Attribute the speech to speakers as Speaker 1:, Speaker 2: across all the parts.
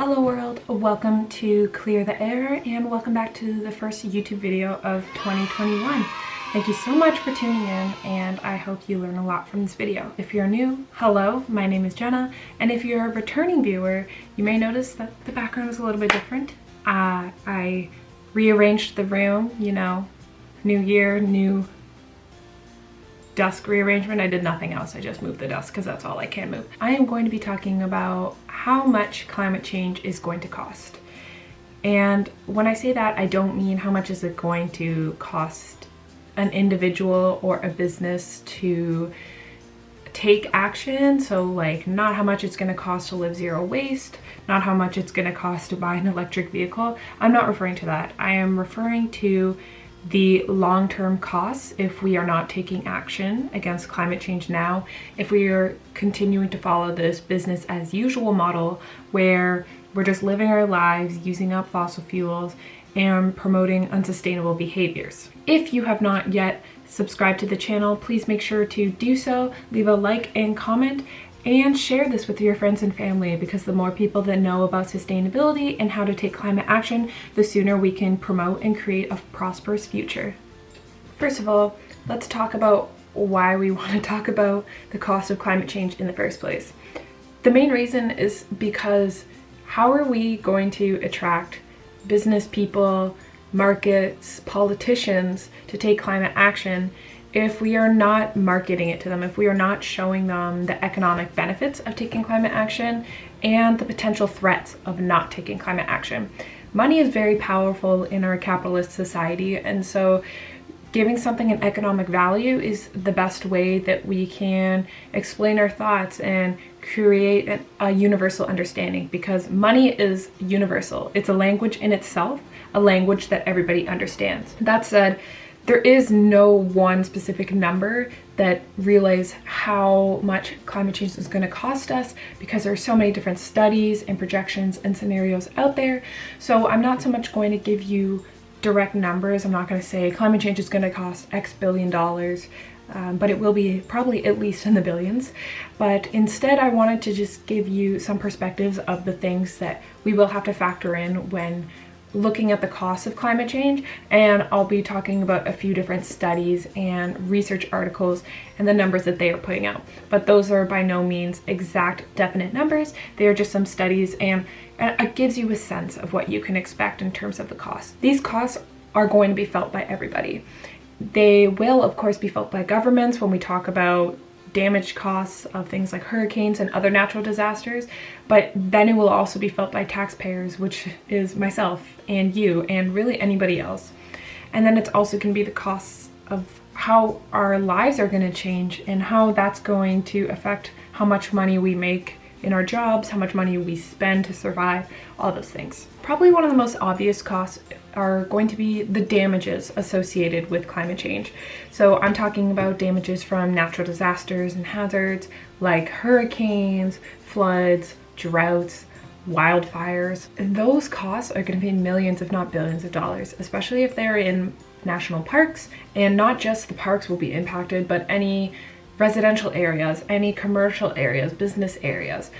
Speaker 1: Hello world, welcome to Clear the Air and welcome back to the first YouTube video of 2021. Thank you so much for tuning in and I hope you learn a lot from this video. If you're new, hello, my name is Jenna, and if you're a returning viewer, you may notice that the background is a little bit different. I rearranged the room, you know, new year, new desk rearrangement. I did nothing else. I just moved the desk because that's all I can move. I am going to be talking about how much climate change is going to cost. And when I say that, I don't mean how much is it going to cost an individual or a business to take action. So like not how much it's going to cost to live zero waste, not how much it's going to cost to buy an electric vehicle. I'm not referring to that. I am referring to the long-term costs if we are not taking action against climate change now, if we are continuing to follow this business as usual model where we're just living our lives, using up fossil fuels, and promoting unsustainable behaviors. If you have not yet subscribed to the channel, please make sure to do so, leave a like and comment, and share this with your friends and family, because the more people that know about sustainability and how to take climate action, the sooner we can promote and create a prosperous future. First of all, let's talk about why we want to talk about the cost of climate change in the first place. The main reason is because how are we going to attract business people, markets, politicians to take climate action if we are not marketing it to them, if we are not showing them the economic benefits of taking climate action and the potential threats of not taking climate action? Money is very powerful in our capitalist society, and so giving something an economic value is the best way that we can explain our thoughts and create a universal understanding, because money is universal. It's a language in itself, a language that everybody understands. That said, there is no one specific number that relays how much climate change is going to cost us, because there are so many different studies and projections and scenarios out there. So I'm not so much going to give you direct numbers. I'm not going to say climate change is going to cost X billion dollars, but it will be probably at least in the billions. But instead, I wanted to just give you some perspectives of the things that we will have to factor in when looking at the cost of climate change, and I'll be talking about a few different studies and research articles and the numbers that they are putting out. But those are by no means exact, definite numbers. They are just some studies, and it gives you a sense of what you can expect in terms of the cost. These costs are going to be felt by everybody. They will, of course, be felt by governments when we talk about damage costs of things like hurricanes and other natural disasters, but then it will also be felt by taxpayers, which is myself and you and really anybody else. And then it's also going to be the costs of how our lives are going to change and how that's going to affect how much money we make in our jobs, how much money we spend to survive, all those things. Probably one of the most obvious costs are going to be the damages associated with climate change. So I'm talking about damages from natural disasters and hazards like hurricanes, floods, droughts, wildfires. And those costs are going to be millions, if not billions of dollars, especially if they're in national parks. And not just the parks will be impacted, but any residential areas, any commercial areas, business areas.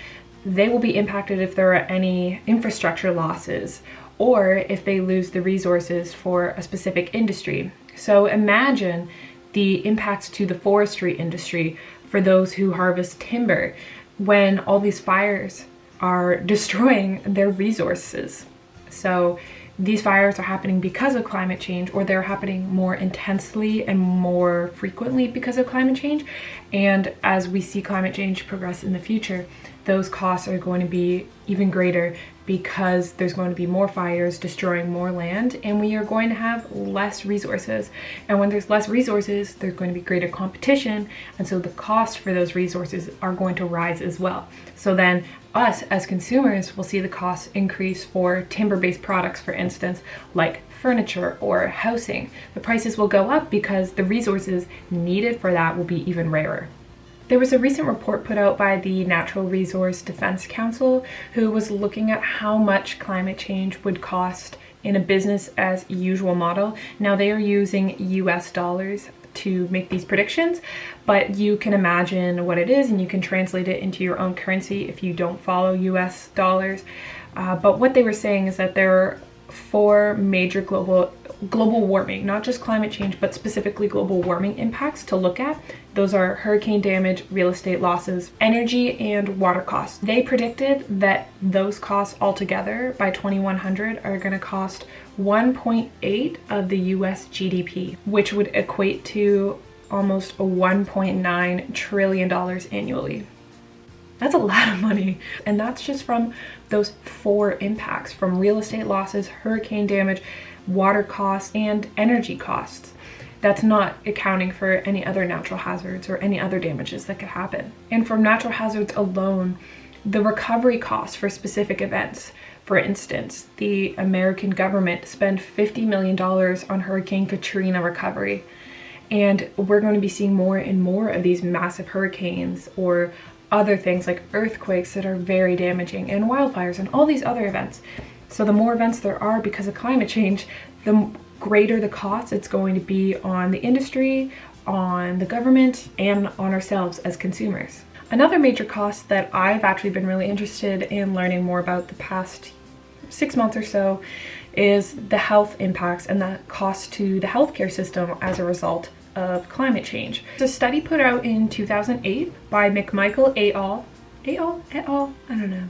Speaker 1: They will be impacted if there are any infrastructure losses or if they lose the resources for a specific industry. So imagine the impacts to the forestry industry for those who harvest timber when all these fires are destroying their resources. So these fires are happening because of climate change, or they're happening more intensely and more frequently because of climate change. And as we see climate change progress in the future, those costs are going to be even greater because there's going to be more fires destroying more land, and we are going to have less resources. And when there's less resources, there's going to be greater competition, and so the cost for those resources are going to rise as well. So then us as consumers will see the costs increase for timber-based products, for instance, like furniture or housing. The prices will go up because the resources needed for that will be even rarer. There was a recent report put out by the Natural Resource Defense Council who was looking at how much climate change would cost in a business as usual model. Now they are using US dollars to make these predictions, but you can imagine what it is and you can translate it into your own currency if you don't follow US dollars. But what they were saying is that there are 4 major global warming, not just climate change, but specifically global warming impacts to look at. Those are hurricane damage, real estate losses, energy, and water costs. They predicted that those costs altogether by 2100 are going to cost 1.8 of the US GDP, which would equate to almost $1.9 trillion annually. That's a lot of money. And that's just from those 4 impacts, from real estate losses, hurricane damage, water costs, and energy costs. That's not accounting for any other natural hazards or any other damages that could happen. And from natural hazards alone, the recovery costs for specific events. For instance, the American government spent $50 million on Hurricane Katrina recovery. And we're going to be seeing more and more of these massive hurricanes or other things like earthquakes that are very damaging, and wildfires and all these other events. So the more events there are because of climate change, the greater the cost it's going to be on the industry, on the government, and on ourselves as consumers. Another major cost that I've actually been really interested in learning more about the past 6 months or so is the health impacts and the cost to the healthcare system as a result of climate change. It's a study put out in 2008 by McMichael et al. I don't know.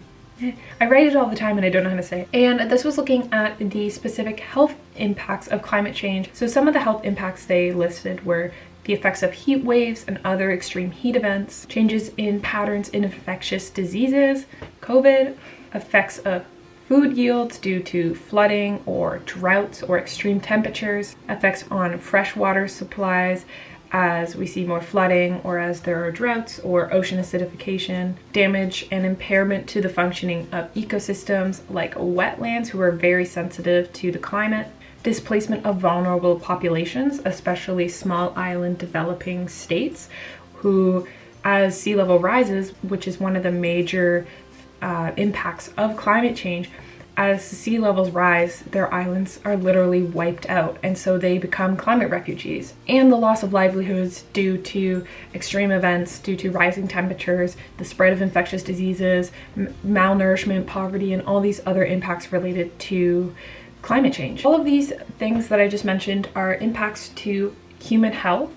Speaker 1: I write it all the time and I don't know how to say it. And this was looking at the specific health impacts of climate change. So some of the health impacts they listed were the effects of heat waves and other extreme heat events, changes in patterns in infectious diseases, COVID, effects of food yields due to flooding or droughts or extreme temperatures, effects on freshwater supplies as we see more flooding or as there are droughts or ocean acidification, damage and impairment to the functioning of ecosystems like wetlands who are very sensitive to the climate, displacement of vulnerable populations, especially small island developing states who, as sea level rises, which is one of the major impacts of climate change, as the sea levels rise, their islands are literally wiped out, and so they become climate refugees. And the loss of livelihoods due to extreme events, due to rising temperatures, the spread of infectious diseases, malnourishment, poverty, and all these other impacts related to climate change. All of these things that I just mentioned are impacts to human health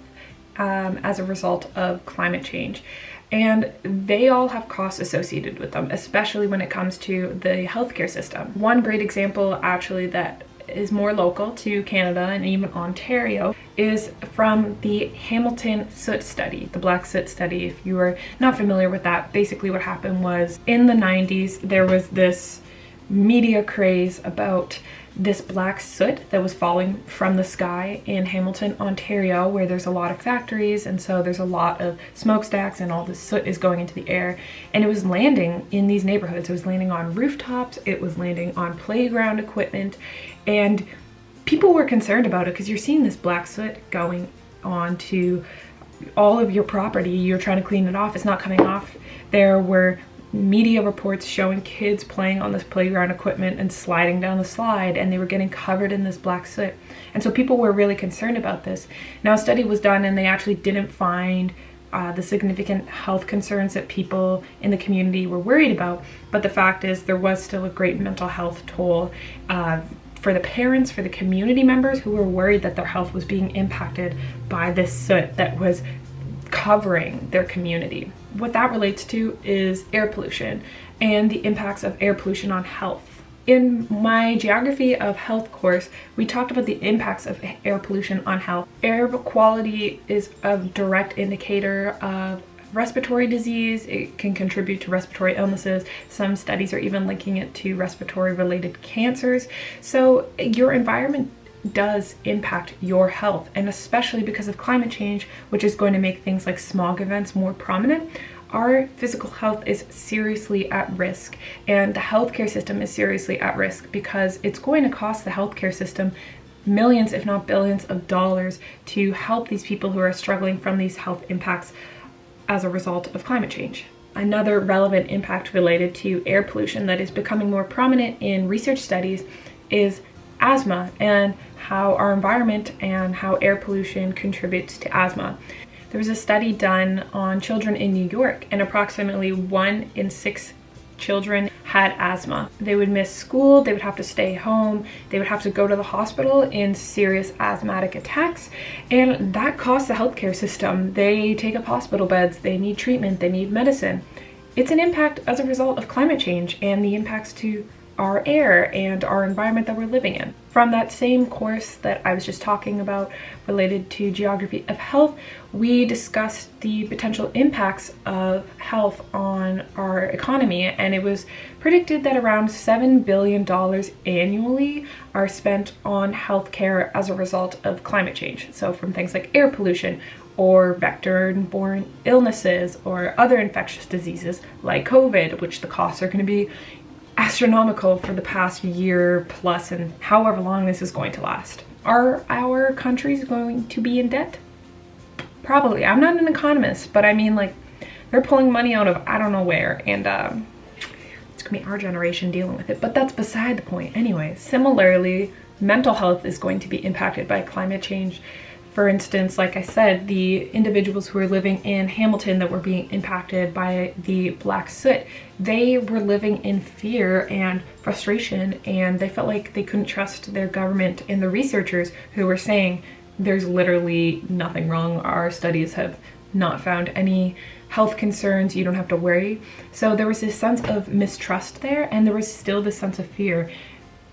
Speaker 1: as a result of climate change. And they all have costs associated with them, especially when it comes to the healthcare system. One great example actually that is more local to Canada and even Ontario is from the Hamilton Soot study, the black soot study. If you are not familiar with that, basically what happened was in the 90s, there was this media craze about this black soot that was falling from the sky in Hamilton, Ontario, where there's a lot of factories, and so there's a lot of smokestacks and all this soot is going into the air, and it was landing in these neighborhoods. It was landing on rooftops, it was landing on playground equipment, and people were concerned about it because you're seeing this black soot going on to all of your property. You're trying to clean it off, it's not coming off. There were media reports showing kids playing on this playground equipment and sliding down the slide, and they were getting covered in this black soot. And so people were really concerned about this. Now a study was done and they actually didn't find the significant health concerns that people in the community were worried about, but the fact is there was still a great mental health toll for the parents, for the community members who were worried that their health was being impacted by this soot that was covering their community. What that relates to is air pollution and the impacts of air pollution on health. In my geography of health course, we talked about the impacts of air pollution on health. Air quality is a direct indicator of respiratory disease. It can contribute to respiratory illnesses. Some studies are even linking it to respiratory related cancers. So your environment does impact your health, and especially because of climate change, which is going to make things like smog events more prominent, our physical health is seriously at risk, and the healthcare system is seriously at risk because it's going to cost the healthcare system millions, if not billions of dollars to help these people who are struggling from these health impacts as a result of climate change. Another relevant impact related to air pollution that is becoming more prominent in research studies is asthma and how our environment and how air pollution contributes to asthma. There was a study done on children in New York, and approximately 1 in 6 children had asthma. They would miss school, they would have to stay home, they would have to go to the hospital in serious asthmatic attacks, and that costs the healthcare system. They take up hospital beds, they need treatment, they need medicine. It's an impact as a result of climate change and the impacts to our air and our environment that we're living in. From that same course that I was just talking about related to geography of health, we discussed the potential impacts of health on our economy, and it was predicted that around $7 billion annually are spent on healthcare as a result of climate change. So from things like air pollution or vector-borne illnesses or other infectious diseases like COVID, which the costs are going to be astronomical for the past year plus and however long this is going to last. Are our countries going to be in debt? Probably. I'm not an economist, but I mean, like, they're pulling money out of I don't know where, and it's gonna be our generation dealing with it, but that's beside the point. Anyway, similarly, mental health is going to be impacted by climate change. For instance, like I said, the individuals who were living in Hamilton that were being impacted by the black soot, they were living in fear and frustration, and they felt like they couldn't trust their government and the researchers who were saying there's literally nothing wrong. Our studies have not found any health concerns. You don't have to worry. So there was this sense of mistrust there, and there was still this sense of fear.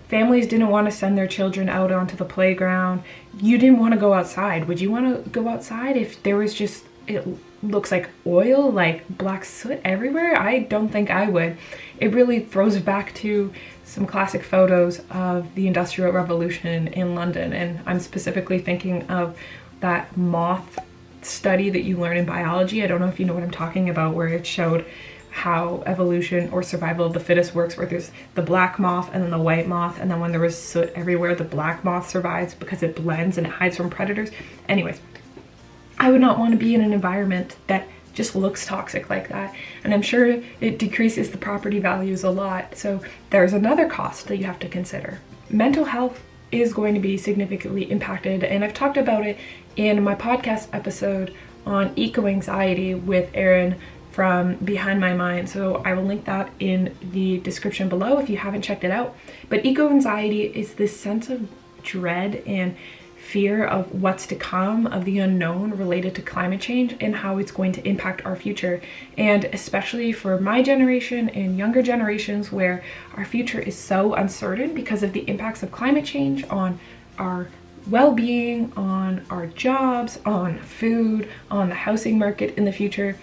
Speaker 1: Families didn't want to send their children out onto the playground. You didn't want to go outside. Would you want to go outside if there was just, it looks like oil, like black soot everywhere? I don't think I would. It really throws back to some classic photos of the Industrial Revolution in London, and I'm specifically thinking of that moth study that you learn in biology. I don't know if you know what I'm talking about, where it showed how evolution or survival of the fittest works, where there's the black moth and then the white moth, and then when there was soot everywhere, the black moth survives because it blends and it hides from predators. Anyways, I would not want to be in an environment that just looks toxic like that, and I'm sure it decreases the property values a lot. So there's another cost that you have to consider. Mental health is going to be significantly impacted, and I've talked about it in my podcast episode on eco-anxiety with Erin from Behind My Mind, so I will link that in the description below if you haven't checked it out. But eco-anxiety is this sense of dread and fear of what's to come, of the unknown related to climate change and how it's going to impact our future. And especially for my generation and younger generations, where our future is so uncertain because of the impacts of climate change on our well-being, on our jobs, on food, on the housing market in the future.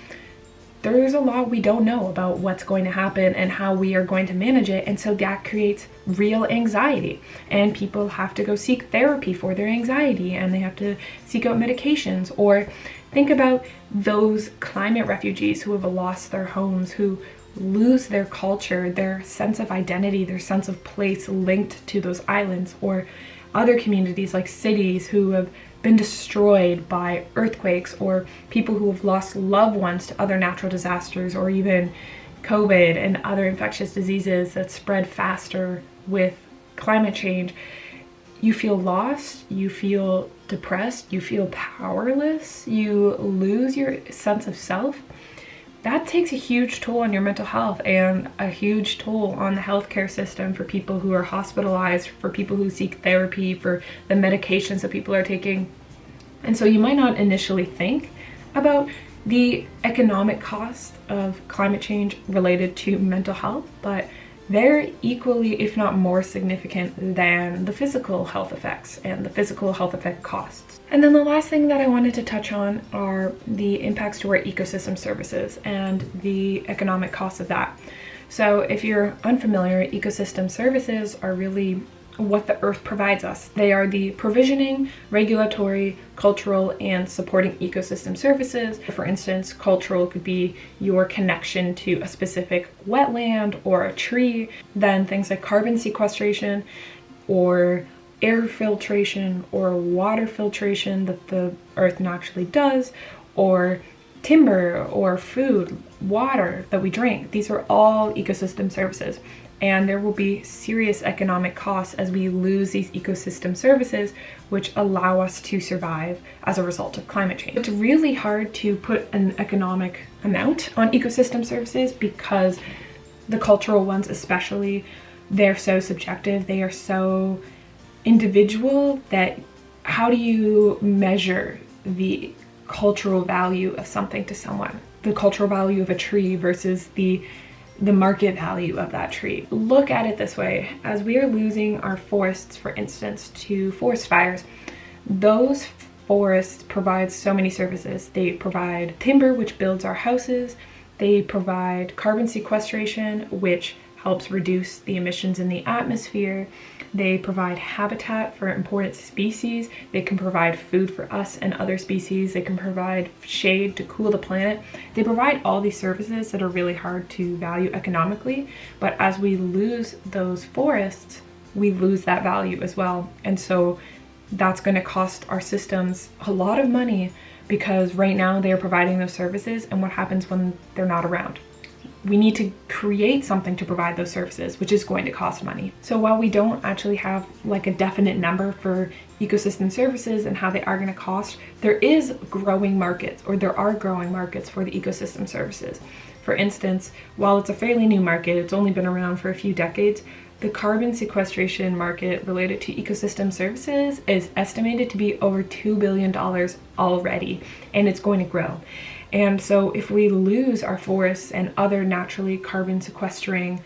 Speaker 1: There's a lot we don't know about what's going to happen and how we are going to manage it, and so that creates real anxiety, and people have to go seek therapy for their anxiety, and they have to seek out medications. Or think about those climate refugees who have lost their homes, who lose their culture, their sense of identity, their sense of place linked to those islands, or other communities like cities who have been destroyed by earthquakes, or people who have lost loved ones to other natural disasters, or even COVID and other infectious diseases that spread faster with climate change. You feel lost, you feel depressed, you feel powerless, you lose your sense of self. That takes a huge toll on your mental health and a huge toll on the healthcare system for people who are hospitalized, for people who seek therapy, for the medications that people are taking. And so you might not initially think about the economic cost of climate change related to mental health, but they're equally, if not more significant than the physical health effects and the physical health effect costs. And then the last thing that I wanted to touch on are the impacts to our ecosystem services and the economic costs of that. So if you're unfamiliar, ecosystem services are really what the earth provides us. They are the provisioning, regulatory, cultural, and supporting ecosystem services. For instance, cultural could be your connection to a specific wetland or a tree. Then things like carbon sequestration or air filtration or water filtration that the earth naturally does, or timber or food, water that we drink. These are all ecosystem services. and there will be serious economic costs as we lose these ecosystem services which allow us to survive as a result of climate change. It's really hard to put an economic amount on ecosystem services because the cultural ones especially, they're so subjective, they are so individual that how do you measure the cultural value of something to someone? The cultural value of a tree versus the market value of that tree. Look at it this way, as we are losing our forests, for instance, to forest fires, those forests provide so many services. They provide timber, which builds our houses. They provide carbon sequestration, which helps reduce the emissions in the atmosphere. They provide habitat for important species. They can provide food for us and other species. They can provide shade to cool the planet. They provide all these services that are really hard to value economically, but as we lose those forests, we lose that value as well. And so that's going to cost our systems a lot of money because right now they are providing those services, and what happens when they're not around? We need to create something to provide those services, which is going to cost money. So while we don't actually have like a definite number for ecosystem services and how they are going to cost, there are growing markets for the ecosystem services. For instance, while it's a fairly new market, it's only been around for a few decades, the carbon sequestration market related to ecosystem services is estimated to be over $2 billion already, and it's going to grow. And so if we lose our forests and other naturally carbon sequestering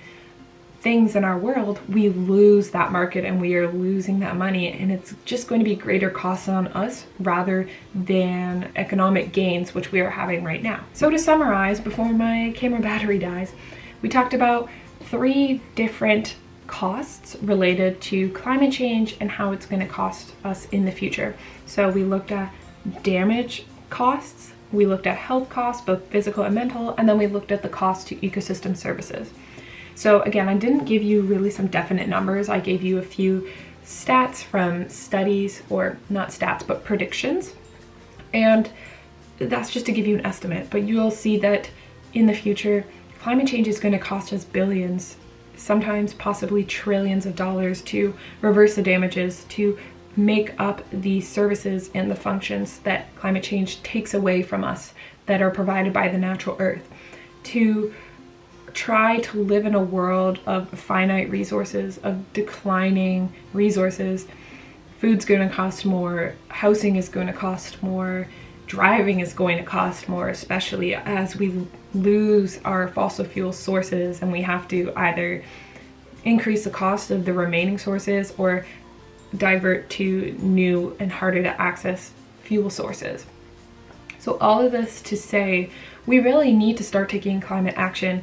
Speaker 1: things in our world, we lose that market and we are losing that money, and it's just going to be greater costs on us rather than economic gains, which we are having right now. So to summarize, before my camera battery dies, we talked about 3 different costs related to climate change and how it's going to cost us in the future. So we looked at damage costs, we looked at health costs, both physical and mental, and then we looked at the cost to ecosystem services. So again, I didn't give you really some definite numbers. I gave you a few stats from studies, or not stats, but predictions. And that's just to give you an estimate, but you'll see that in the future, climate change is going to cost us billions, sometimes possibly trillions of dollars to reverse the damages, to make up the services and the functions that climate change takes away from us that are provided by the natural earth, to try to live in a world of finite resources, of declining resources. Food's going to cost more, housing is going to cost more, driving is going to cost more, especially as we lose our fossil fuel sources and we have to either increase the cost of the remaining sources or divert to new and harder to access fuel sources. So all of this to say, we really need to start taking climate action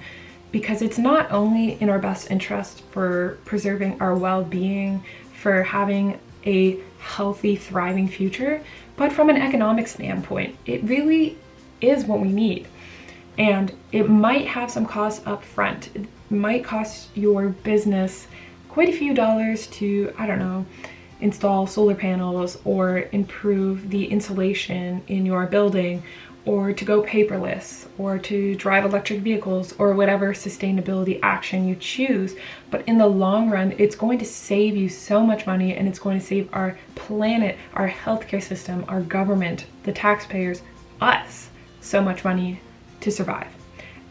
Speaker 1: because it's not only in our best interest for preserving our well-being, for having a healthy, thriving future, but from an economic standpoint, it really is what we need. And it might have some costs up front. It might cost your business quite a few dollars to, I don't know, install solar panels or improve the insulation in your building, or to go paperless, or to drive electric vehicles, or whatever sustainability action you choose. But in the long run, it's going to save you so much money, and it's going to save our planet, our healthcare system, our government, the taxpayers, us, so much money to survive.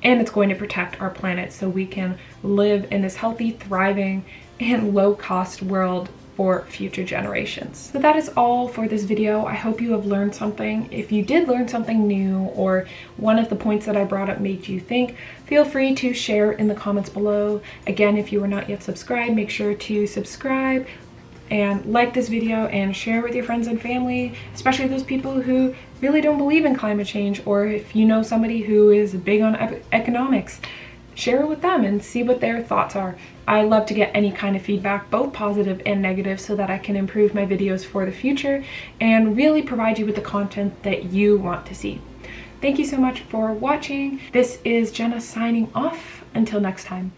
Speaker 1: And it's going to protect our planet so we can live in this healthy, thriving, and low-cost world for future generations. So that is all for this video. I hope you have learned something. If you did learn something new, or one of the points that I brought up made you think, feel free to share in the comments below. Again, if you are not yet subscribed, make sure to subscribe and like this video and share with your friends and family, especially those people who really don't believe in climate change, or if you know somebody who is big on economics, share it with them and see what their thoughts are. I love to get any kind of feedback, both positive and negative, so that I can improve my videos for the future and really provide you with the content that you want to see. Thank you so much for watching. This is Jenna signing off. Until next time.